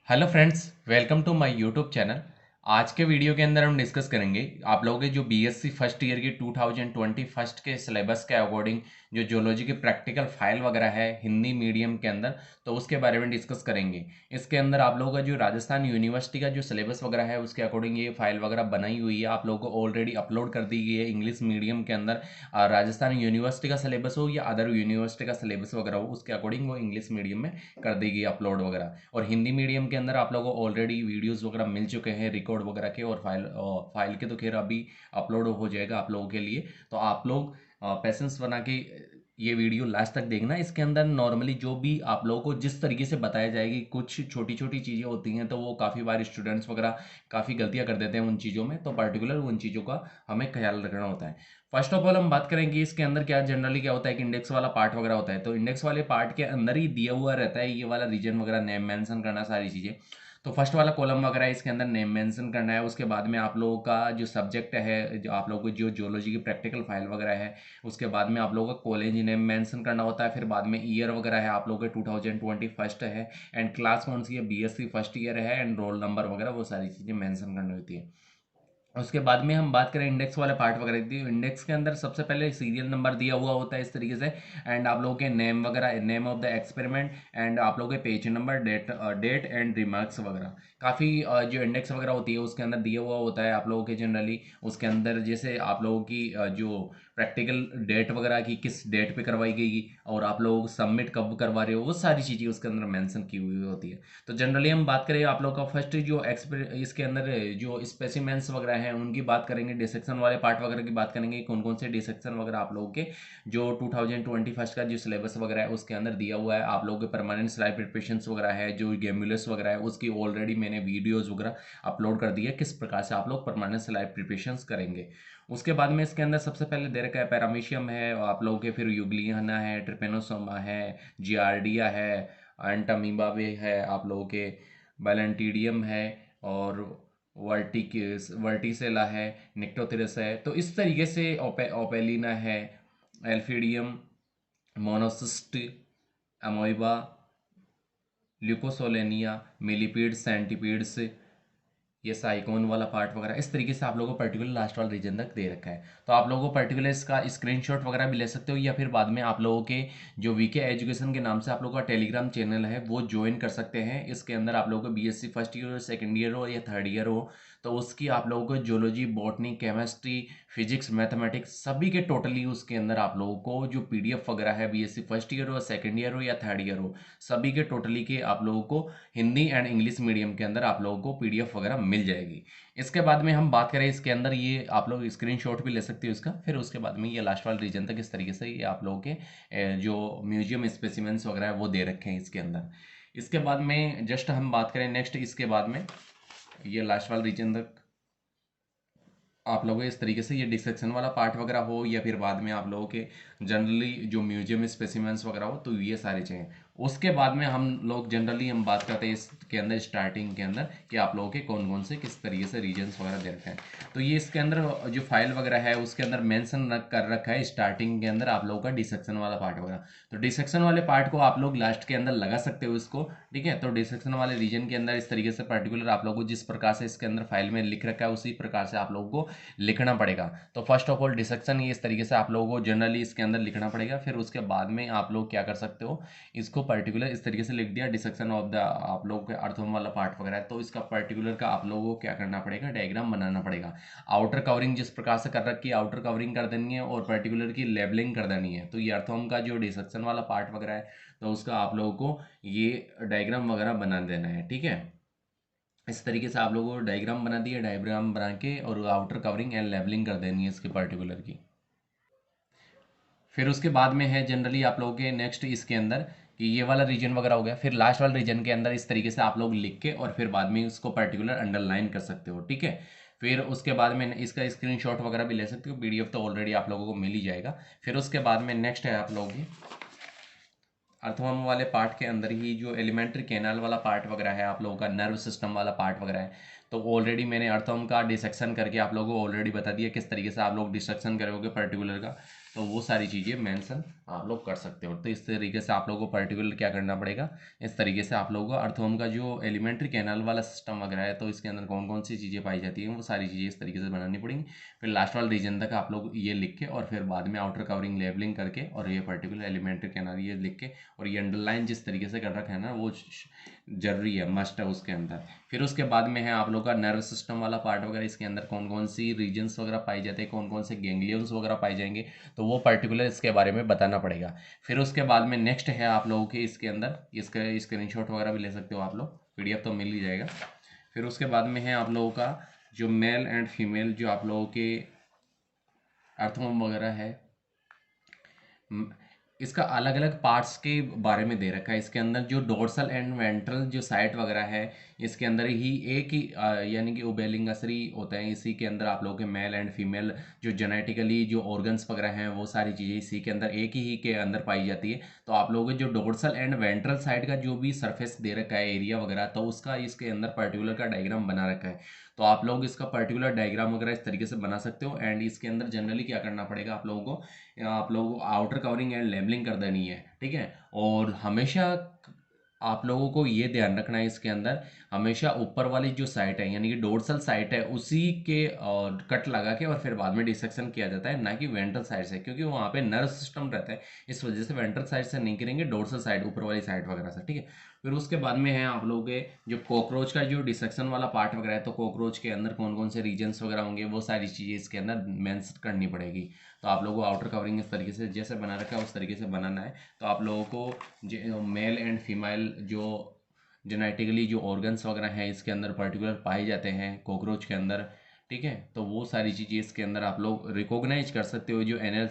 Hello friends, welcome to my YouTube channel. आज के video के अंदर हम डिस्कस करेंगे आप लोगों के जो बीएससी फर्स्ट ईयर की 2020 फर्स्ट के सिलेबस के अकॉर्डिंग जो जियोलॉजी की प्रैक्टिकल फाइल वगैरह है हिंदी मीडियम के अंदर, तो उसके बारे में डिस्कस करेंगे। इसके अंदर आप लोगों का जो राजस्थान यूनिवर्सिटी का जो सिलेबस वगैरह है उसके अकॉर्डिंग ये फाइल वगैरह बनाई हुई है, आप लोगों को ऑलरेडी अपलोड कर दी गई है इंग्लिश मीडियम के अंदर। राजस्थान यूनिवर्सिटी का सिलेबस हो या अदर यूनिवर्सिटी का सिलेबस वगैरह हो, उसके अकॉर्डिंग वो इंग्लिश मीडियम में कर दी गई अपलोड वगैरह। और हिंदी मीडियम के अंदर आप लोगों को ऑलरेडी वीडियोस वगैरह मिल चुके हैं रिकॉर्ड वगैरह के, और फाइल के तो खैर अभी अपलोड हो जाएगा आप लोगों के लिए। तो आप लोग पैसेंस बना के ये वीडियो लास्ट तक देखना। इसके अंदर नॉर्मली जो भी आप लोगों को जिस तरीके से बताया जाएगी, कुछ छोटी छोटी चीज़ें होती हैं तो वो काफ़ी बार स्टूडेंट्स वगैरह काफ़ी गलतियां कर देते हैं उन चीज़ों में, तो पर्टिकुलर उन चीज़ों का हमें ख्याल रखना होता है। फर्स्ट ऑफ ऑल हम बात करेंगे इसके अंदर क्या जनरली क्या होता है कि इंडेक्स वाला पार्ट वगैरह होता है, तो इंडेक्स वाले पार्ट के अंदर ही दिया हुआ रहता है ये वाला रीजन वगैरह, नेम मेंशन करना, सारी चीज़ें। तो फर्स्ट वाला कॉलम वगैरह इसके अंदर नेम मेंशन करना है। उसके बाद में आप लोगों का जो सब्जेक्ट है, जो आप लोगों को जो जियोलॉजी की प्रैक्टिकल फाइल वगैरह है, उसके बाद में आप लोगों का कॉलेज नेम मेंशन करना होता है। फिर बाद में ईयर वगैरह है आप लोगों के 2020 फर्स्ट है, एंड क्लास कौन सी है, बीएससी फर्स्ट ईयर है, एंड रोल नंबर वगैरह वो सारी चीज़ें मेंशन करनी होती है। उसके बाद में हम बात करें इंडेक्स वाले पार्ट वगैरह की, इंडेक्स के अंदर सबसे पहले सीरियल नंबर दिया हुआ होता है इस तरीके से, एंड आप लोगों के नेम वगैरह, name of the experiment, and आप लोगों के page number, date and remarks वगैरह। काफ़ी जो इंडेक्स वगैरह होती है उसके अंदर दिया हुआ होता है आप लोगों के जनरली। उसके अंदर जैसे आप लोगों की जो प्रैक्टिकल डेट वगैरह की किस डेट पे करवाई गई, और आप लोग सबमिट कब करवा रहे हो, वो सारी चीज़ें उसके अंदर मेंशन की हुई होती है। तो जनरली हम बात करें आप लोग का फर्स्ट जो इसके अंदर जो स्पेसिमेंस वगैरह हैं उनकी बात करेंगे, डिसेक्शन वाले पार्ट वगैरह की बात करेंगे, कौन कौन से डिसेक्शन वगैरह आप लोगों के जो 2020 फर्स्ट का जो सिलेबस वगैरह है उसके अंदर दिया हुआ है। आप लोगों के परमानेंट स्लाइड प्रिपरेशंस वगैरह है, जो गेमुलस वगैरह है उसकी ऑलरेडी मैंने वीडियोज़ वगैरह अपलोड कर दी है, किस प्रकार से आप लोग परमानेंट स्लाइड प्रिपरेशंस करेंगे। उसके बाद में इसके अंदर सबसे पहले दे रखा है पैरामीशियम है आप लोगों के, फिर यूग्लियाना है, ट्रिपेनोसोमा है, जियार्डिया है, एंटामीबावे है आप लोगों के, बैलेंटीडियम है, और वर्टिसेला है, निक्टोथिरस है। तो इस तरीके से ओपेलिना है, एल्फीडियम, मोनोसिस्ट, अमोइबा, ल्यूकोसोलेनिया, मिलीपीड्स, सेंटीपीड्स, ये साइकोन वाला पार्ट वगैरह, इस तरीके से आप लोगों को पर्टिकुलर लास्ट वाला रीजन तक दे रखा है। तो आप लोगों को पर्टिकुलर इसका स्क्रीनशॉट वगैरह भी ले सकते हो, या फिर बाद में आप लोगों के जो वीके एजुकेशन के नाम से आप लोगों का टेलीग्राम चैनल है वो ज्वाइन कर सकते हैं। इसके अंदर आप लोगों को बीएससी फर्स्ट ईयर हो, सेकेंड ईयर हो या थर्ड ईयर हो, तो उसकी आप लोगों को geology, botany, chemistry, physics, mathematics सभी के टोटली उसके अंदर आप लोगों को जो पीडीएफ वगैरह है, बीएससी फर्स्ट ईयर हो, सेकेंड ईयर हो या थर्ड ईयर हो, सभी के टोटली के आप लोगों को हिंदी एंड इंग्लिश मीडियम के अंदर आप लोगों को पीडीएफ वगैरह मिल जाएगी। इसके बाद में हम बात करें इसके अंदर, ये आप लोग स्क्रीनशॉट भी ले सकते हो इसका। फिर उसके बाद में ये लास्ट वाले रीजन तक इस तरीके से ये आप लोगों के जो म्यूजियम स्पेसिमेंट्स वगैरह है वो दे रखे हैं इसके अंदर। इसके बाद में जस्ट हम बात करें नेक्स्ट, इसके बाद में ये लास्ट वाला रीजन तक आप लोगों को इस तरीके से ये डिसेक्शन वाला पार्ट वगैरह हो, या फिर बाद में आप लोगों के जनरली जो म्यूजियम स्पेसिमेंट्स वगैरह हो, तो ये सारी चीज़ें। उसके बाद में हम लोग जनरली हम बात करते हैं इसके अंदर स्टार्टिंग के अंदर कि आप लोगों के कौन कौन से किस तरीके से रीजन्स वगैरह दे रखे हैं। तो ये इसके अंदर जो फाइल वगैरह है उसके अंदर मेंशन कर रखा है स्टार्टिंग के अंदर आप लोगों का डिसेक्शन वाला पार्ट वगैरह। तो डिसेक्शन वाले पार्ट को आप लोग लास्ट के अंदर लगा सकते हो इसको, ठीक है। तो डिसेक्शन वाले रीजन के अंदर इस तरीके से पर्टिकुलर आप लोगों को जिस प्रकार से इसके अंदर फाइल में लिख रखा है उसी प्रकार से आप लोगों को लिखना पड़ेगा। तो फर्स्ट ऑफ ऑल डिसेक्शन ये इस तरीके से आप लोगों को जनरली इसके अंदर लिखना पड़ेगा। फिर उसके बाद में आप लोग क्या कर सकते हो, इसको पर्टिकुलर इस तरीके से लिख दिया डिसेक्शन ऑफ द आप लोगों के अर्थवर्म वाला पार्ट वगैरह है, तो इसका पर्टिकुलर का आप लोगों को क्या करना पड़ेगा, डायग्राम बनाना पड़ेगा। आउटर कवरिंग जिस प्रकार से कर रखी है आउटर कवरिंग कर देनी है, और पर्टिकुलर की लेबलिंग कर देनी है। तो ये अर्थवर्म का जो डिसेक्शन वाला पार्ट वगैरह है तो उसका आप लोगों को ये डायग्राम वगैरह बना देना है, ठीक है। इस तरीके से आप लोगों को डायग्राम बना दिया, डायग्राम बना के और आउटर कवरिंग एंड लेबलिंग कर देनी है इसके पर्टिकुलर की। फिर उसके बाद में है जनरली आप लोगों के नेक्स्ट इसके अंदर कि ये वाला रीजन वगैरह हो गया। फिर लास्ट वाला रीजन के अंदर इस तरीके से आप लोग लिख के और फिर बाद में इसको पर्टिकुलर अंडरलाइन कर सकते हो, ठीक है। फिर उसके बाद में इसका स्क्रीनशॉट वगैरह भी ले सकते हो, पीडीएफ तो ऑलरेडी आप लोगों को मिल ही जाएगा। फिर उसके बाद में नेक्स्ट है आप लोगों की अर्थवर्म वाले पार्ट के अंदर ही जो एलिमेंट्री कैनाल वाला पार्ट वगैरह है, आप लोगों का नर्व सिस्टम वाला पार्ट वगैरह है। तो ऑलरेडी मैंने अर्थवर्म का डिसेक्शन करके आप लोगों को ऑलरेडी बता दिया किस तरीके से आप लोग डिसेक्शन करोगे पर्टिकुलर का। तो वो सारी चीज़ें मेंशन आप लोग कर सकते हो। तो इस तरीके से आप लोगों को पर्टिकुलर क्या करना पड़ेगा, इस तरीके से आप लोगों को अर्थवर्म का जो एलिमेंट्री कैनाल वाला सिस्टम वगैरह है, तो इसके अंदर कौन कौन सी चीज़ें पाई जाती हैं वो सारी चीज़ें इस तरीके से बनानी पड़ेंगी। फिर लास्ट वाले रीजन तक आप लोग ये लिख के और फिर बाद में आउटर कवरिंग लेबलिंग करके और ये पर्टिकुलर एलिमेंट्री कैनाल ये लिख के और ये अंडरलाइन जिस तरीके से कर रखा है ना वो जरूरी है, मस्ट है उसके अंदर। फिर उसके बाद में है आप लोग का नर्व सिस्टम वाला पार्ट वगैरह, इसके अंदर कौन कौन सी रीजन्स वगैरह पाई जाते हैं, कौन कौन से गैंग्लियंस वगैरह पाए जाएंगे, तो वो पर्टिकुलर इसके बारे में बताना पड़ेगा। फिर उसके बाद में नेक्स्ट है आप लोगों के इसके अंदर इसका स्क्रीनशॉट वगैरह भी ले सकते हो आप लोग, पीडीएफ तो मिल ही जाएगा। फिर उसके बाद में है आप लोगों का जो मेल एंड फीमेल जो आप लोगों के अर्थवर्म वगैरह है, इसका अलग अलग पार्ट्स के बारे में दे रखा है। इसके अंदर जो डोर्सल एंड वेंट्रल जो साइट वगैरह है, इसके अंदर ही एक ही यानी कि उभयलिंगश्री होता है, इसी के अंदर आप लोगों के मेल एंड फीमेल जो जेनेटिकली जो ऑर्गन्स वगैरह हैं वो सारी चीज़ें इसी के अंदर एक ही के अंदर पाई जाती है। तो आप लोगों के जो डोर्सल एंड वेंट्रल साइड का जो भी सरफेस दे रखा है एरिया वगैरह, तो उसका इसके अंदर पर्टिकुलर का डायग्राम बना रखा है। तो आप लोग इसका पर्टिकुलर डायग्राम वगैरह इस तरीके से बना सकते हो। एंड इसके अंदर जनरली क्या करना पड़ेगा आप लोगों को आउटर कवरिंग एंड लेबलिंग कर देनी है, ठीक है। और हमेशा आप लोगों को ये ध्यान रखना है इसके अंदर, हमेशा ऊपर वाली जो साइट है यानी कि डोर्सल साइट है उसी के कट लगा के और फिर बाद में डिसेक्शन किया जाता है, ना कि वेंट्रल साइड से, क्योंकि वहाँ पे नर्व सिस्टम रहता है, इस वजह से वेंट्रल साइड से नहीं करेंगे, डोर्सल साइड ऊपर वाली साइड वगैरह से, ठीक है। फिर उसके बाद में है आप लोगों के जो कॉकरोच का जो डिसेक्शन वाला पार्ट वगैरह है, तो कॉकरोच के अंदर कौन कौन से रीजन्स वगैरह होंगे वो सारी चीज़ें इसके अंदर मेंशन करनी पड़ेगी। तो आप लोगों को आउटर कवरिंग इस तरीके से जैसे बना रखा है उस तरीके से बनाना है। तो आप लोगों को मेल एंड फीमेल जो जेनेटिकली जो ऑर्गन्स वगैरह हैं इसके अंदर पर्टिकुलर पाए जाते हैं कॉकरोच के अंदर, ठीक है। तो वो सारी चीज़ें इसके अंदर आप लोग रिकॉग्नाइज कर सकते हो। जो एनएल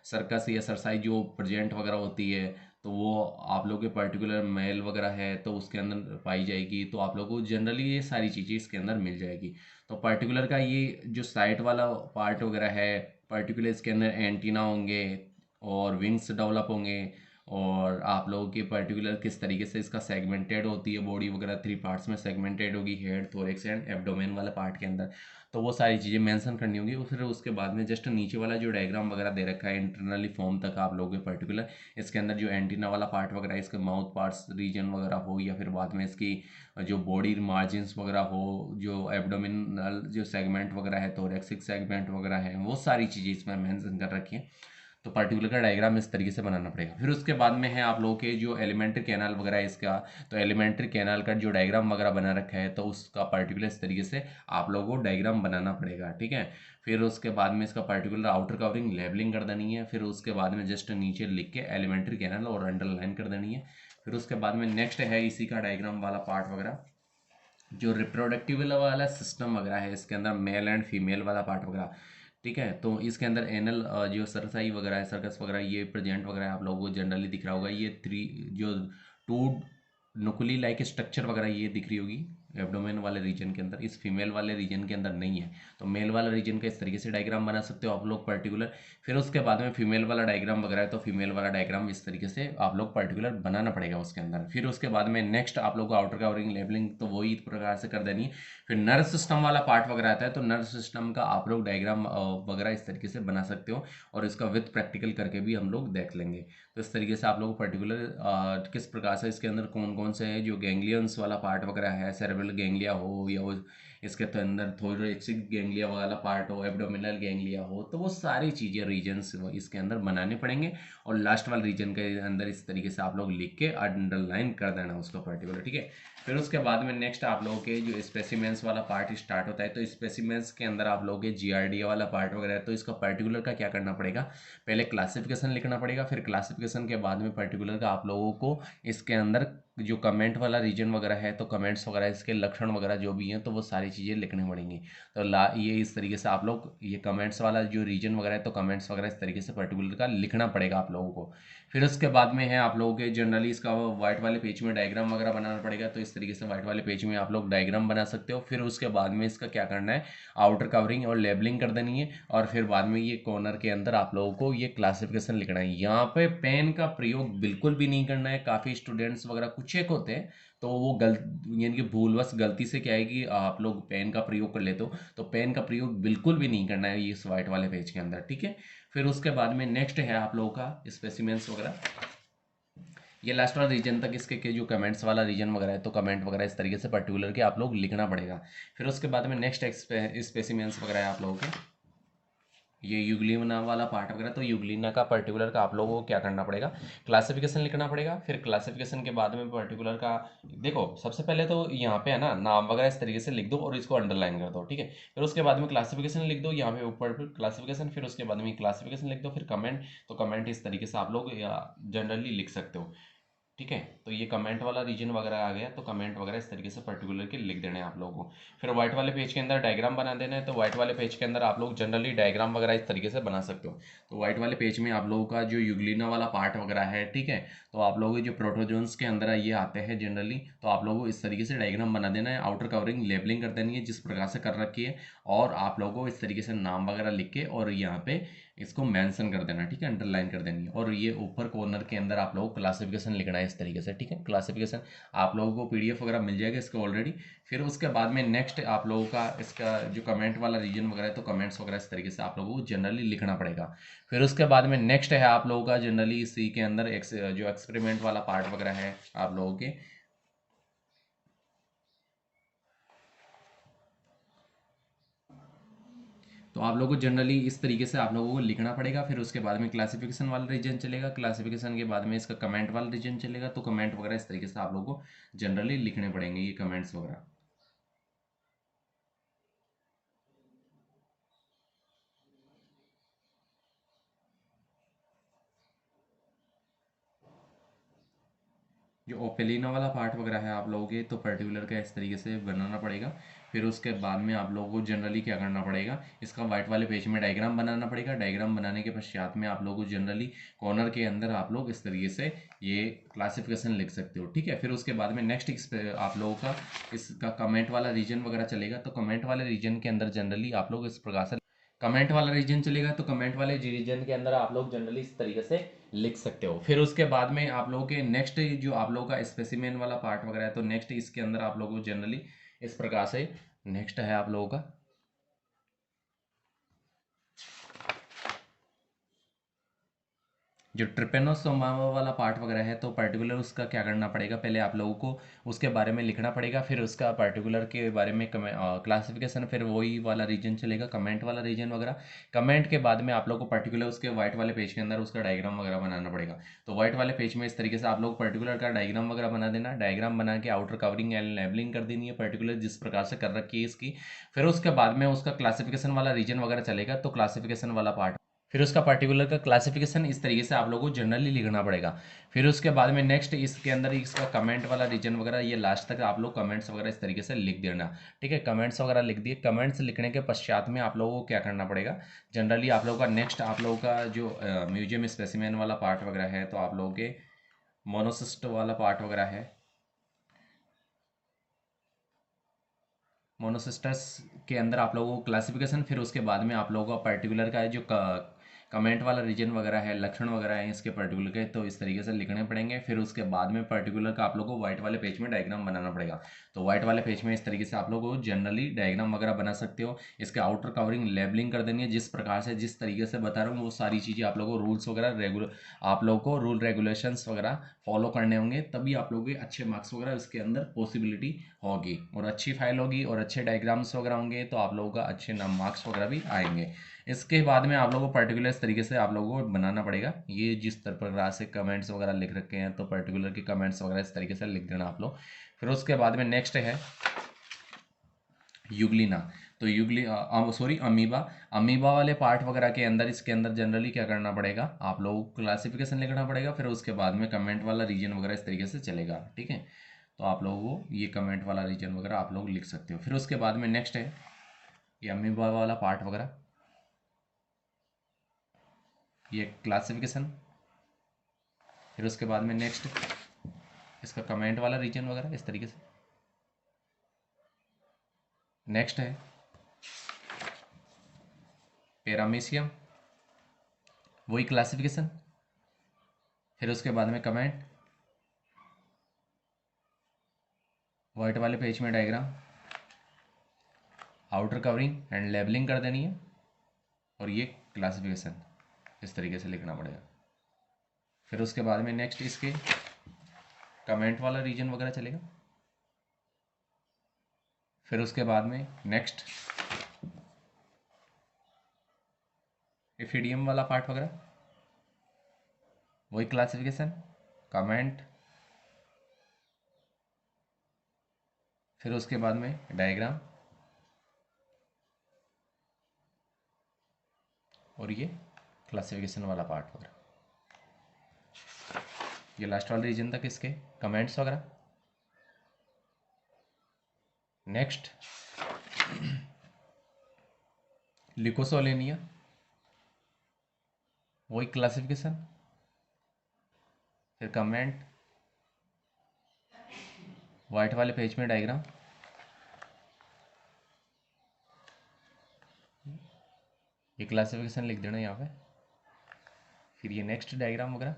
सर्कस या सरसाई जो प्रेजेंट वगैरह होती है, तो वो आप लोग के पर्टिकुलर मेल वगैरह है तो उसके अंदर पाई जाएगी। तो आप लोगों को जनरली ये सारी चीज़ें इसके अंदर मिल जाएगी। तो पर्टिकुलर का ये जो साइट वाला पार्ट वगैरह है, पर्टिकुलर इसके अंदर एंटीना होंगे और विंग्स डेवलप होंगे, और आप लोगों की पर्टिकुलर किस तरीके से इसका सेगमेंटेड होती है बॉडी वगैरह, 3 पार्ट्स में सेगमेंटेड होगी, हेड, थोरेक्स एंड एब्डोमेन वाले पार्ट के अंदर। तो वो सारी चीज़ें मेंशन करनी होगी। और फिर उसके बाद में जस्ट नीचे वाला जो डायग्राम वगैरह दे रखा है इंटरनली फॉर्म तक आप लोगों के पर्टिकुलर इसके अंदर जो एंटीना वाला पार्ट वगैरह है, इसके माउथ पार्ट्स रीजन वगैरह हो, या फिर बाद में इसकी जो बॉडी मार्जिन्स वगैरह हो, जो एब्डोमिनल जो सेगमेंट वगैरह है, थोरेक्सिक सेगमेंट वगैरह है, वो सारी चीज़ें इसमें मेंशन कर रखी हैं। तो पर्टिकुलर का डायग्राम इस तरीके से बनाना पड़ेगा। फिर उसके बाद में है आप लोगों के जो एलिमेंट्री कैनाल वगैरह है इसका, तो एलिमेंट्री कैनाल का जो डायग्राम वगैरह बना रखा है तो उसका पर्टिकुलर इस तरीके से आप लोगों को डायग्राम बनाना पड़ेगा, ठीक है। फिर उसके बाद में इसका पर्टिकुलर आउटर कवरिंग लेबलिंग कर देनी है। फिर उसके बाद में जस्ट नीचे लिख के एलिमेंट्री कैनाल और अंडरलाइन कर देनी है। फिर उसके बाद में नेक्स्ट है इसी का डायग्राम वाला पार्ट वगैरह, जो रिप्रोडक्टिव वाला सिस्टम वगैरह है इसके अंदर मेल एंड फीमेल वाला पार्ट वगैरह, ठीक है। तो इसके अंदर एनल जो सरसाई वगैरह है, सर्कस वगैरह, ये प्रेजेंट वगैरह है, आप लोगों को जनरली दिख रहा होगा। ये 3 जो 2 नुकुली लाइक स्ट्रक्चर वगैरह ये दिख रही होगी एब्डोमेन वाले रीजन के अंदर, इस फीमेल वाले रीजन के अंदर नहीं है। तो मेल वाला रीजन का इस तरीके से डायग्राम बना सकते हो आप लोग पर्टिकुलर। फिर उसके बाद में फीमेल वाला डायग्राम वगैरह है, तो फीमेल वाला डायग्राम इस तरीके से आप लोग पर्टिकुलर बनाना पड़ेगा उसके अंदर। फिर उसके बाद में नेक्स्ट आप लोग को आउटर कवरिंग लेबलिंग तो वही प्रकार से कर देनी है। फिर नर्व सिस्टम वाला पार्ट वगैरह आता है, तो नर्व सिस्टम का आप लोग डायग्राम वगैरह इस तरीके से बना सकते हो, और इसका विथ प्रैक्टिकल करके भी हम लोग देख लेंगे। तो इस तरीके से आप लोग पर्टिकुलर किस प्रकार से इसके अंदर कौन कौन से है जो गैंग्लियंस वाला पार्ट वगैरह है, सेरेब्रल गैंग्लिया हो या वो इसके तो अंदर थोरेसिक गैंग्लिया वाला पार्ट हो, एब्डोमिनल गैंग्लिया हो, तो वो सारी चीज़ें रीजन्स इसके अंदर बनाने पड़ेंगे। और लास्ट वाले रीजन के अंदर इस तरीके से आप लोग लिख के अंडरलाइन कर देना उसको पर्टिकुलर, ठीक है। फिर उसके बाद में नेक्स्ट आप लोगों के जो स्पेसिमेंस वाला पार्ट स्टार्ट होता है, तो स्पेसिमेंस के अंदर आप लोगों के जीआरडी वाला पार्ट वगैरह है, तो इसका पर्टिकुलर का क्या करना पड़ेगा, पहले क्लासिफिकेशन लिखना पड़ेगा। फिर क्लासिफिकेशन के बाद में पर्टिकुलर का आप लोगों को इसके अंदर जो कमेंट वाला रीजन वगैरह है, तो कमेंट्स वगैरह इसके लक्षण वगैरह जो भी हैं तो वो सारी चीज़ें लिखनी पड़ेंगी। तो ये इस तरीके से आप लोग ये कमेंट्स वाला जो रीजन वगैरह है, तो कमेंट्स वगैरह इस तरीके से पर्टिकुलर का लिखना पड़ेगा आप लोगों को। फिर उसके बाद में है आप लोगों के जनरली इसका व्हाइट वाले पेज में डायग्राम वगैरह बनाना पड़ेगा, तो इस तरीके से व्हाइट वाले पेज में आप लोग डायग्राम बना सकते हो। फिर उसके बाद में इसका क्या करना है, आउटर कवरिंग और लेबलिंग कर देनी है, और फिर बाद में ये कॉर्नर के अंदर आप लोगों को ये क्लासिफिकेशन लिखना है। यहाँ पे पेन का प्रयोग बिल्कुल भी नहीं करना है। काफ़ी स्टूडेंट्स वगैरह कुछ एक होते हैं तो वो यानी कि भूलवश गलती से क्या है कि आप लोग पेन का प्रयोग कर लेते हो, तो पेन का प्रयोग बिल्कुल भी नहीं करना है ये इस व्हाइट वाले पेज के अंदर, ठीक है। फिर उसके बाद में नेक्स्ट है आप लोगों का स्पेसिमेंस वगैरह, ये लास्ट वाला रीजन तक इसके के जो कमेंट्स वाला रीजन वगैरह है तो कमेंट वगैरह इस तरीके से पर्टिकुलर के आप लोग लिखना पड़ेगा। फिर उसके बाद में नेक्स्ट स्पेसिमेंस वगैरह है आप लोगों के, ये यूग्लिना वाला पार्ट वगैरह, तो यूग्लिना का पर्टिकुलर का आप लोगों को क्या करना पड़ेगा, क्लासिफिकेशन लिखना पड़ेगा। फिर क्लासिफिकेशन के बाद में पर्टिकुलर का, देखो सबसे पहले तो यहाँ पे है ना नाम वगैरह इस तरीके से लिख दो और इसको अंडरलाइन कर दो, ठीक है। फिर उसके बाद में क्लासिफिकेशन लिख दो यहाँ पे ऊपर फिर क्लासिफिकेशन, फिर उसके बाद में क्लासिफिकेशन लिख दो, फिर कमेंट, तो कमेंट इस तरीके से आप लोग जनरली लिख सकते हो, ठीक है। तो ये कमेंट वाला रीजन वगैरह आ गया, तो कमेंट वगैरह इस तरीके से पर्टिकुलर के लिख देने हैं आप लोगों को। फिर व्हाइट वाले पेज के अंदर डायग्राम बना देना है, तो व्हाइट वाले पेज के अंदर आप लोग जनरली डायग्राम वगैरह इस तरीके से बना सकते हो। तो व्हाइट वाले पेज में आप लोगों का जो यूग्लिना वाला पार्ट वगैरह है, ठीक है, तो आप लोगों के जो प्रोटोजोन्स के अंदर ये आते हैं जनरली, तो आप लोगों को इस तरीके से डायग्राम बना देना है, आउटर कवरिंग लेबलिंग कर देनी है जिस प्रकार से कर रखी है, और आप लोगों को इस तरीके से नाम वगैरह लिख के और यहाँ पे इसको मेंशन कर देना, ठीक है, अंडरलाइन कर देनी है। और ये ऊपर कॉर्नर के अंदर आप लोगों को क्लासिफिकेशन लिखना है इस तरीके से, ठीक है। क्लासिफिकेशन आप लोगों को पीडीएफ वगैरह मिल जाएगा इसका ऑलरेडी। फिर उसके बाद में नेक्स्ट आप लोगों का इसका जो कमेंट वाला रीजन वगैरह है, तो कमेंट्स वगैरह इस तरीके से आप लोगों को जनरली लिखना पड़ेगा। फिर उसके बाद में नेक्स्ट है आप लोगों का जनरली सी के अंदर जो एक्सपेरिमेंट वाला पार्ट वगैरह है आप लोगों के, तो आप लोगों को जनरली इस तरीके से आप लोगों को लिखना पड़ेगा। फिर उसके बाद में क्लासिफिकेशन वाला रीजन चलेगा, क्लासिफिकेशन के बाद में इसका कमेंट वाला रीजन चलेगा, तो कमेंट वगैरह इस तरीके से आप लोगों को जनरली लिखने पड़ेंगे ये कमेंट्स वगैरह। जो ओपेलिना वाला पार्ट वगैरह है आप लोगों के, तो पर्टिकुलर का इस तरीके से बनाना पड़ेगा। फिर उसके बाद में आप लोगों को जनरली क्या करना पड़ेगा, इसका वाइट वाले पेज में डायग्राम बनाना पड़ेगा। डायग्राम बनाने के पश्चात में आप लोगों को जनरली कॉर्नर के अंदर आप लोग इस तरीके से ये क्लासिफिकेशन लिख सकते हो, ठीक है। फिर उसके बाद में नेक्स्ट आप लोगों का इसका कमेंट वाला रीजन वगैरह चलेगा, तो कमेंट वाले रीजन के अंदर जनरली आप लोग इस प्रकार से कमेंट वाला रीजन चलेगा, तो कमेंट वाले रीजन के अंदर आप लोग जनरली इस तरीके से लिख सकते हो। फिर उसके बाद में आप लोगों के नेक्स्ट जो आप लोगों का स्पेसिमेन वाला पार्ट वगैरह है, तो नेक्स्ट इसके अंदर आप लोगों को जनरली इस प्रकार से नेक्स्ट है आप लोगों का जो ट्रिपेनोसोमा वाला पार्ट वगैरह है, तो पर्टिकुलर उसका क्या करना पड़ेगा, पहले आप लोगों को उसके बारे में लिखना पड़ेगा। फिर उसका पर्टिकुलर के बारे में क्लासिफिकेशन, फिर वही वाला रीजन चलेगा, कमेंट वाला रीजन वगैरह। कमेंट के बाद में आप लोग को पर्टिकुलर उसके व्हाइट वाले पेज के अंदर उसका डायग्राम वगैरह बनाना पड़ेगा। तो व्हाइट वाले पेज में इस तरीके से आप लोग पर्टिकुलर का डायग्राम वगैरह बना देना, डायग्राम बना के आउटर कवरिंग एंड लेबलिंग कर देनी है पर्टिकुलर जिस प्रकार से कर रखी है इसकी। फिर उसके बाद में उसका क्लासिफिकेशन वाला रीजन वगैरह चलेगा, तो क्लासिफिकेशन वाला पार्ट, फिर उसका पर्टिकुलर का क्लासिफिकेशन इस तरीके से आप लोगों को जनरली लिखना पड़ेगा। फिर उसके बाद में नेक्स्ट इसके अंदर इसका कमेंट वाला रीजन वगैरह, ये लास्ट तक आप लोग कमेंट्स वगैरह इस तरीके से लिख देना, ठीक है। कमेंट्स वगैरह लिख दिए, कमेंट्स लिखने के पश्चात में आप लोगों को क्या करना पड़ेगा, जनरली आप लोगों का नेक्स्ट आप लोगों का जो म्यूजियम स्पेसिमेन वाला पार्ट वगैरह है, तो आप लोगों के मोनोसिस्ट वाला पार्ट वगैरह है, मोनोसिस्टर्स के अंदर आप लोगों को क्लासिफिकेशन, फिर उसके बाद में आप लोगों का पर्टिकुलर का जो कमेंट वाला रीजन वगैरह है, लक्षण वगैरह है इसके पर्टिकुलर के, तो इस तरीके से लिखने पड़ेंगे। फिर उसके बाद में पर्टिकुलर का आप लोगों को व्हाइट वाले पेज में डायग्राम बनाना पड़ेगा। तो व्हाइट वाले पेज में इस तरीके से आप लोगों को जनरली डायग्राम वगैरह बना सकते हो। इसके आउटर कवरिंग लेबलिंग कर देनी है जिस प्रकार से जिस तरीके से बता रहा हूँ, वो सारी चीज़ें आप लोगों को रूल्स वगैरह रेगुलर आप लोगों को रूल रेगुलेशंस वगैरह फॉलो करने होंगे, तभी आप लोगों के अच्छे मार्क्स वगैरह इसके अंदर पॉसिबिलिटी होगी, और अच्छी फाइल होगी और अच्छे डायग्राम्स वगैरह होंगे, तो आप लोगों का अच्छे नाम मार्क्स वगैरह भी आएंगे। इसके बाद में आप लोगों को पर्टिकुलर इस तरीके से आप लोगों को बनाना पड़ेगा, ये जिस प्रकार से कमेंट्स वगैरह लिख रखे हैं, तो पर्टिकुलर के कमेंट्स वगैरह इस तरीके से लिख देना आप लोग। फिर उसके बाद में नेक्स्ट है यूग्लिना, तो सॉरी अमीबा, अमीबा वाले पार्ट वगैरह के अंदर इसके अंदर जनरली क्या करना पड़ेगा, आप लोगों को क्लासिफिकेशन लिखना पड़ेगा। फिर उसके बाद में कमेंट वाला रीजन वगैरह इस तरीके से चलेगा, ठीक है। तो आप लोगों को ये कमेंट वाला रीजन वगैरह आप लोग लिख सकते हो। फिर उसके बाद में नेक्स्ट है ये अमीबा वाला पार्ट वगैरह, ये क्लासिफिकेशन। फिर उसके बाद में नेक्स्ट इसका कमेंट वाला रीजन वगैरह इस तरीके से। नेक्स्ट है पैरामीशियम, वही क्लासिफिकेशन। फिर उसके बाद में कमेंट, वाइट वाले पेज में diagram, outer covering and labelling कर देनी है, और ये क्लासिफिकेशन। इस तरीके से लिखना पड़ेगा। फिर उसके बाद में नेक्स्ट इसके कमेंट वाला रीजन वगैरह चलेगा। फिर उसके बाद में नेक्स्ट एफिडियम वाला पार्ट वगैरह, वही क्लासिफिकेशन, कमेंट, फिर उसके बाद में डायग्राम, और ये क्लासिफिकेशन वाला पार्ट वगैरह। ये लास्ट वाले रीजन तक इसके कमेंट्स वगैरह। नेक्स्ट लिकोसोलेनिया, वही क्लासिफिकेशन, फिर कमेंट, वाइट वाले पेज में डायग्राम, ये क्लासिफिकेशन लिख देना यहाँ पे, फिर ये नेक्स्ट डायग्राम वगैरह,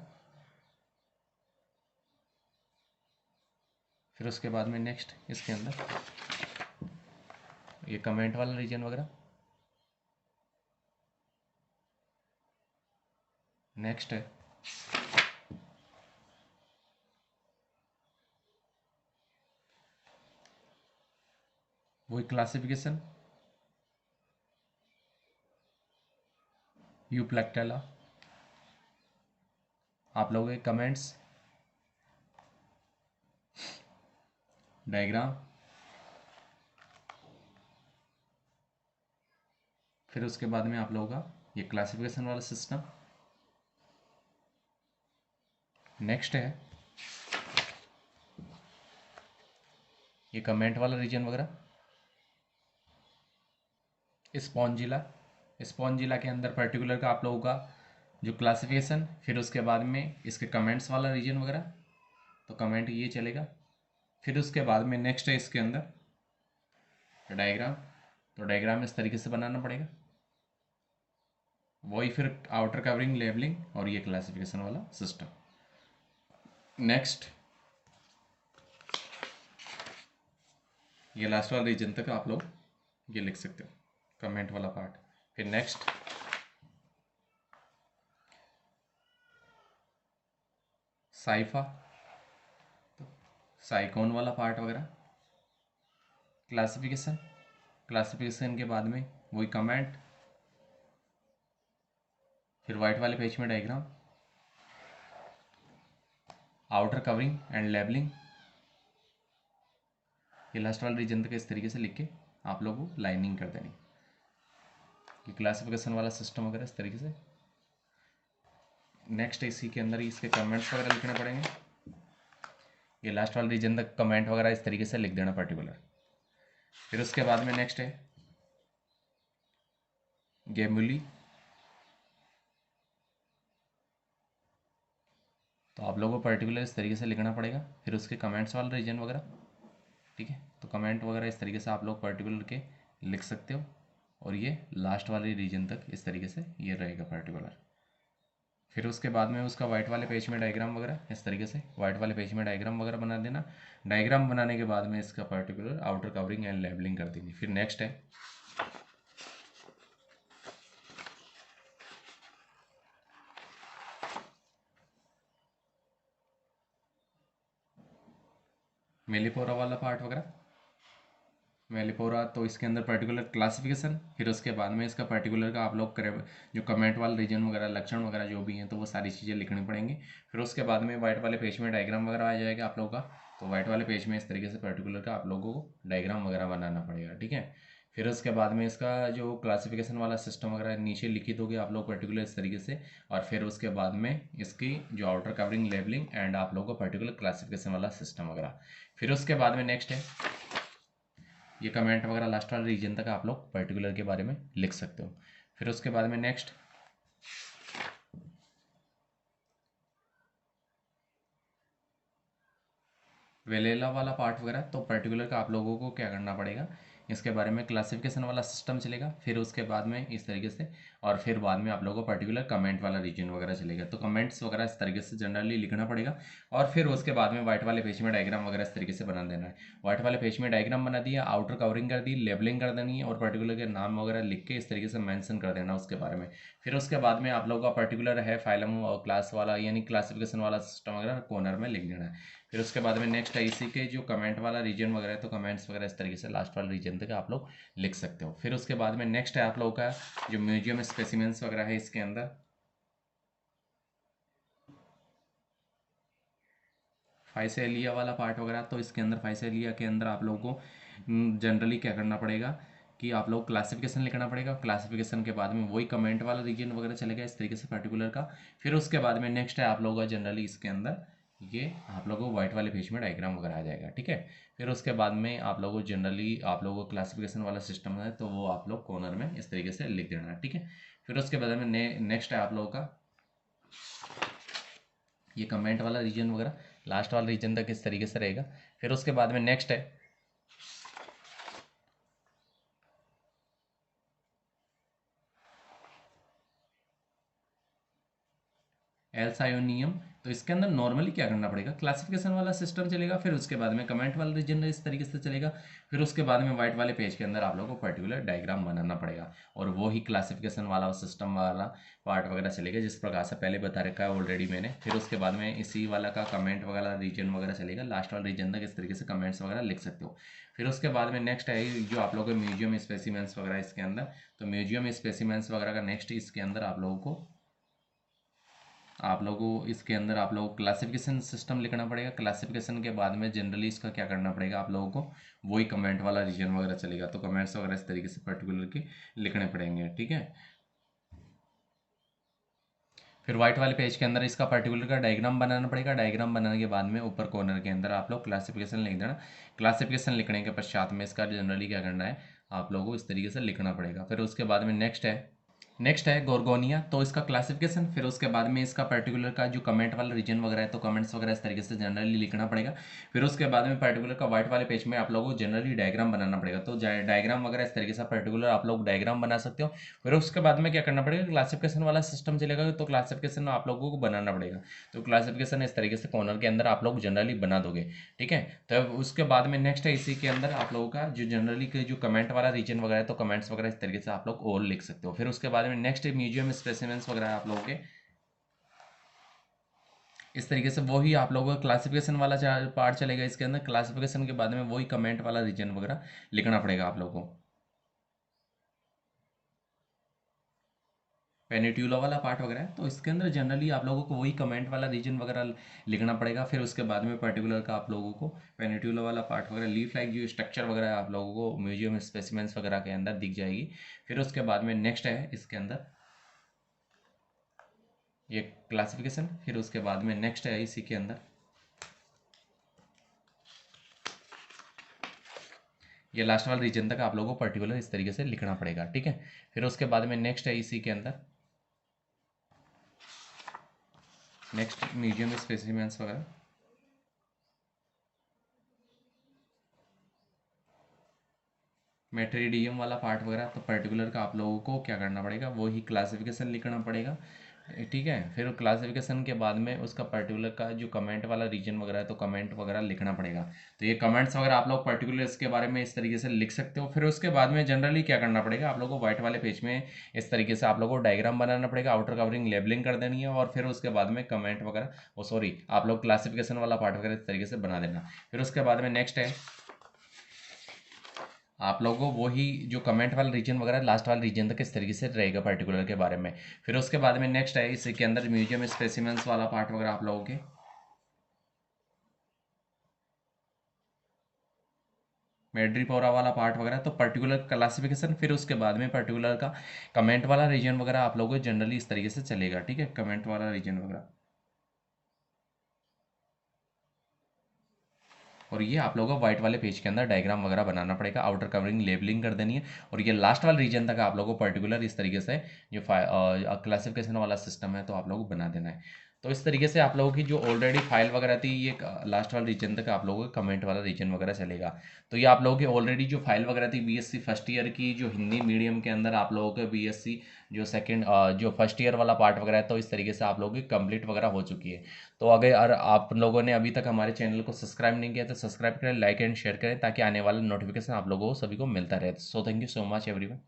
फिर उसके बाद में नेक्स्ट इसके अंदर ये कमेंट वाला रीजन वगैरह। नेक्स्ट है वही क्लासिफिकेशन, यूप्लेक्टेला, आप लोगों के कमेंट्स, डायग्राम, फिर उसके बाद में आप लोगों का ये क्लासिफिकेशन वाला सिस्टम। नेक्स्ट है ये कमेंट वाला रीजन वगैरह, स्पॉन्जिला, स्पॉन्जिला के अंदर पर्टिकुलर का आप लोगों का जो क्लासिफिकेशन, फिर उसके बाद में इसके कमेंट्स वाला रीजन वगैरह, तो कमेंट ये चलेगा। फिर उसके बाद में नेक्स्ट है इसके अंदर डायग्राम, तो डायग्राम इस तरीके से बनाना पड़ेगा, वही फिर आउटर कवरिंग, लेबलिंग, और ये क्लासिफिकेशन वाला सिस्टम। नेक्स्ट ये लास्ट वाला रीजन तक आप लोग ये लिख सकते हो, कमेंट वाला पार्ट। फिर नेक्स्ट साइफा, तो साइकोन वाला पार्ट वगैरह, क्लासिफिकेशन, क्लासिफिकेशन के बाद में वही कमेंट, फिर वाइट वाले पेज में diagram, outer covering and labelling, ये लास्ट वाला रीजन तक इस तरीके से लिख के आप लोगों को लाइनिंग कर देनी। ये क्लासिफिकेशन वाला सिस्टम वगैरह इस तरीके से। नेक्स्ट इसी के अंदर ही इसके कमेंट्स वगैरह लिखने पड़ेंगे, ये लास्ट वाला रीजन तक कमेंट वगैरह इस तरीके से लिख देना पर्टिकुलर। फिर उसके बाद में नेक्स्ट है गेमुली, तो आप लोगों को पर्टिकुलर इस तरीके से लिखना पड़ेगा, फिर उसके कमेंट्स वाला रीजन वगैरह। ठीक है, तो कमेंट वगैरह इस तरीके से आप लोग पर्टिकुलर के लिख सकते हो, और ये लास्ट वाले रीजन तक इस तरीके से ये रहेगा पर्टिकुलर। फिर उसके बाद में उसका वाइट वाले पेज में डायग्राम वगैरह इस तरीके से वाइट वाले पेज में डायग्राम वगैरह बना देना। डायग्राम बनाने के बाद में इसका particular outer covering and labelling कर देनी। फिर नेक्स्ट है मेलिपोरा वाला पार्ट वगैरह। मेलिपोरा तो इसके अंदर पर्टिकुलर क्लासिफिकेशन, फिर उसके बाद में इसका पर्टिकुलर का आप लोग जो कमेंट वाला रीजन वगैरह, लक्षण वगैरह जो भी हैं, तो वो सारी चीज़ें लिखनी पड़ेंगी। फिर उसके बाद में वाइट वाले पेज में डायग्राम वगैरह आ जाएगा आप लोगों का, तो वाइट वाले पेज में इस तरीके से पर्टिकुलर का आप लोगों को डायग्राम वगैरह बनाना पड़ेगा। ठीक है, फिर उसके बाद में इसका जो क्लासिफिकेशन वाला सिस्टम वगैरह नीचे लिखित दोगे आप लोग पर्टिकुलर इस तरीके से, और फिर उसके बाद में इसकी जो आउटर कवरिंग, लेबलिंग एंड आप लोगों को पर्टिकुलर क्लासिफिकेशन वाला सिस्टम वगैरह। फिर उसके बाद में नेक्स्ट है ये कमेंट वगैरह, लास्ट वाले रीजन तक आप लोग पर्टिकुलर के बारे में लिख सकते हो। फिर उसके बाद में नेक्स्ट वेलेला वाला पार्ट वगैरह, तो पर्टिकुलर का आप लोगों को क्या करना पड़ेगा, इसके बारे में क्लासिफिकेशन वाला सिस्टम चलेगा, फिर उसके बाद में इस तरीके से, और फिर बाद में आप लोगों को पर्टिकुलर कमेंट वाला रीजन वगैरह चलेगा। तो कमेंट्स वगैरह इस तरीके से जनरली लिखना पड़ेगा, और फिर उसके बाद में व्हाइट वाले पेज में डायग्राम वगैरह इस तरीके से बना देना है। व्हाइट वाले पेज में डायग्राम बना दिया, आउटर कवरिंग कर दी, लेबलिंग कर देनी है, और पर्टिकुलर के नाम वगैरह लिख के इस तरीके से मेंशन कर देना उसके बारे में। फिर उसके बाद में आप लोगों का पर्टिकुलर है फाइलम और क्लास वाला यानी क्लासिफिकेशन वाला सिस्टम वगैरह कॉर्नर में लिख देना है। फिर उसके बाद में नेक्स्ट है इसी के जो कमेंट वाला रीजन वगैरह है, तो कमेंट्स वगैरह इस तरीके से लास्ट वाला रीजन तक आप लोग लिख सकते हो। फिर उसके बाद में नेक्स्ट है आप लोगों का जो म्यूजियम स्पेसिमेंट्स वगैरह है इसके अंदर फाइसेलिया वाला पार्ट वगैरह, तो इसके अंदर फाइसेलिया के अंदर आप लोगों को जनरली क्या करना पड़ेगा कि आप लोग क्लासिफिकेशन लिखना पड़ेगा। क्लासिफिकेशन के बाद में वही कमेंट वाला रीजन वगैरह चलेगा इस तरीके से पर्टिकुलर का। फिर उसके बाद में नेक्स्ट है आप लोगों का जनरली इसके अंदर ये आप लोगों को व्हाइट वाले पेज में डायग्राम वगैरह आ जाएगा, ठीक है। फिर उसके बाद में आप लोगों को जनरली आप लोगों को क्लासिफिकेशन वाला सिस्टम है तो वो आप लोग कॉर्नर में इस तरीके से लिख देना है, ठीक है। फिर उसके बाद में नेक्स्ट है आप लोगों का ये कमेंट वाला रीजन वगैरह लास्ट वाला रीजन तक इस तरीके से रहेगा। फिर उसके बाद में नेक्स्ट है एल्सायोनियम, तो इसके अंदर नॉर्मली क्या करना पड़ेगा, क्लासिफिकेशन वाला सिस्टम चलेगा, फिर उसके बाद में कमेंट वाला रीजन इस तरीके से चलेगा। फिर उसके बाद में व्हाइट वाले पेज के अंदर आप लोगों को पर्टिकुलर डायग्राम बनाना पड़ेगा, और वो ही क्लासिफिकेशन वाला सिस्टम वाला पार्ट वगैरह चलेगा जिस प्रकार से पहले बता रखा है ऑलरेडी मैंने। फिर उसके बाद में इसी वाला का कमेंट वगैरह रीजन वगैरह चलेगा, लास्ट वाला रीजन तक इस तरीके से कमेंट्स वगैरह लिख सकते हो। फिर उसके बाद में नेक्स्ट है जो आप लोगों को म्यूजियम स्पेसिमेंट्स वगैरह इसके अंदर, तो म्यूजियम स्पेसिमेंट्स वगैरह का नेक्स्ट इसके अंदर आप लोगों को इसके अंदर आप लोगों को क्लासिफिकेशन सिस्टम लिखना पड़ेगा। क्लासिफिकेशन के बाद में जनरली इसका क्या करना पड़ेगा आप लोगों को, वही कमेंट वाला रीजन वगैरह चलेगा, तो कमेंट्स वगैरह इस तरीके से पर्टिकुलर के लिखने पड़ेंगे, ठीक है। फिर व्हाइट वाले पेज के अंदर इसका पर्टिकुलर का डायग्राम बनाना पड़ेगा। डायग्राम बनाने के बाद में ऊपर कॉर्नर के अंदर आप लोग क्लासिफिकेशन लिख देना। क्लासिफिकेशन लिखने के पश्चात में इसका जनरली क्या करना है आप लोगों को इस तरीके से लिखना पड़ेगा। फिर उसके बाद में नेक्स्ट है गोर्गोनिया, तो इसका क्लासिफिकेशन, फिर उसके बाद में इसका पर्टिकुलर का जो कमेंट वाला रीजन वगैरह है तो कमेंट्स वगैरह इस तरीके से जनरली लिखना पड़ेगा। फिर उसके बाद में पर्टिकुलर का व्हाइट वाले पेज में आप लोगों को जनरली डायग्राम बनाना पड़ेगा, तो डायग्राम वगैरह इस तरीके से पर्टिकुलर आप लोग डायग्राम बना सकते हो। फिर उसके बाद में क्या करना पड़ेगा, क्लासिफिकेशन वाला सिस्टम चलेगा तो क्लासिफिकेशन आप लोगों को बनाना पड़ेगा, तो क्लासिफिकेशन इस तरीके से कॉर्नर के अंदर आप लोग जनरली बना दोगे, ठीक है। तो उसके बाद में नेक्स्ट है इसी के अंदर आप लोगों का जो जनरली के जो कमेंट वाला रीजन वगैरह है तो कमेंट्स वगैरह इस तरीके से आप लोग और लिख सकते हो। फिर उसके बाद में नेक्स्ट म्यूजियम स्पेसिमेंट्स वगैरह आप लोगों के इस तरीके से वही आप लोगों का क्लासिफिकेशन वाला पार्ट चलेगा इसके अंदर। क्लासिफिकेशन के बाद में वही कमेंट वाला रीजन वगैरह लिखना पड़ेगा आप लोगों को। पेनिट्यूला वाला पार्ट वगैरह है तो इसके अंदर जनरली आप लोगों को वही कमेंट वाला रीजन वगैरह लिखना पड़ेगा। फिर उसके बाद में पर्टिकुलर का आप लोगों को पेनिट्यूला वाला पार्ट वगैरह लीफ लाइक जो स्ट्रक्चर वगैरह है आप लोगों को म्यूजियम स्पेसिमेंट्स वगैरह के अंदर दिख जाएगी। फिर उसके बाद में नेक्स्ट है इसके अंदर ये क्लासिफिकेशन। फिर उसके बाद में नेक्स्ट है इसी के अंदर ये लास्ट वाला रीजन तक आप लोगों को पर्टिकुलर इस तरीके से लिखना पड़ेगा, ठीक है। फिर उसके बाद में नेक्स्ट है इसी के अंदर नेक्स्ट म्यूजियम स्पेसिमेंट्स वगैरह, मेट्रीडियम वाला पार्ट वगैरह, तो पर्टिकुलर का आप लोगों को क्या करना पड़ेगा वही क्लासिफिकेशन लिखना पड़ेगा, ठीक है। फिर क्लासिफिकेशन के बाद में उसका पर्टिकुलर का जो कमेंट वाला रीजन वगैरह है तो कमेंट वगैरह लिखना पड़ेगा। तो ये कमेंट्स वगैरह आप लोग पर्टिकुलर इसके बारे में इस तरीके से लिख सकते हो। फिर उसके बाद में जनरली क्या करना पड़ेगा आप लोगों को व्हाइट वाले पेज में इस तरीके से आप लोगों को डायग्राम बनाना पड़ेगा, आउटर कवरिंग लेबलिंग कर देनी है, और फिर उसके बाद में कमेंट वगैरह सॉरी आप लोग क्लासिफिकेशन वाला पार्ट वगैरह इस तरीके से बना देना। फिर उसके बाद में नेक्स्ट है आप लोगों को वही जो कमेंट वाला रीजन वगैरह लास्ट वाला रीजन तक इस तरीके से रहेगा पर्टिकुलर के बारे में। फिर उसके बाद में नेक्स्ट है इसके अंदर म्यूजियम स्पेसिमेंट्स वाला पार्ट वगैरह आप लोगों के मेड्रीपोरा वाला पार्ट वगैरह तो पर्टिकुलर क्लासिफिकेशन, फिर उसके बाद में पर्टिकुलर का कमेंट वाला रीजन वगैरह आप लोगों को जनरली इस तरीके से चलेगा, ठीक है, कमेंट वाला रीजन वगैरह। और ये आप लोगों को व्हाइट वाले पेज के अंदर डायग्राम वगैरह बनाना पड़ेगा, आउटर कवरिंग लेबलिंग कर देनी है, और ये लास्ट वाला रीजन तक आप लोगों को पर्टिकुलर इस तरीके से जो क्लासिफिकेशन वाला सिस्टम है तो आप लोगों को बना देना है। तो इस तरीके से आप लोगों की जो ऑलरेडी फाइल वगैरह थी, ये लास्ट वाला रीजन तक आप लोगों का कमेंट वाला रीजन वगैरह चलेगा। तो ये आप लोगों की ऑलरेडी जो फाइल वगैरह थी बीएससी फर्स्ट ईयर की, जो हिंदी मीडियम के अंदर आप लोगों के बीएससी जो सेकंड जो फर्स्ट ईयर वाला पार्ट वगैरह है, तो इस तरीके से आप लोगों की कंप्लीट वगैरह हो चुकी है। तो अगर आप लोगों ने अभी तक हमारे चैनल को सब्सक्राइब नहीं किया तो सब्सक्राइब करें, लाइक एंड शेयर करें, ताकि आने वाला नोटिफिकेशन आप लोगों को सभी को मिलता रहे। So thank you so much everyone.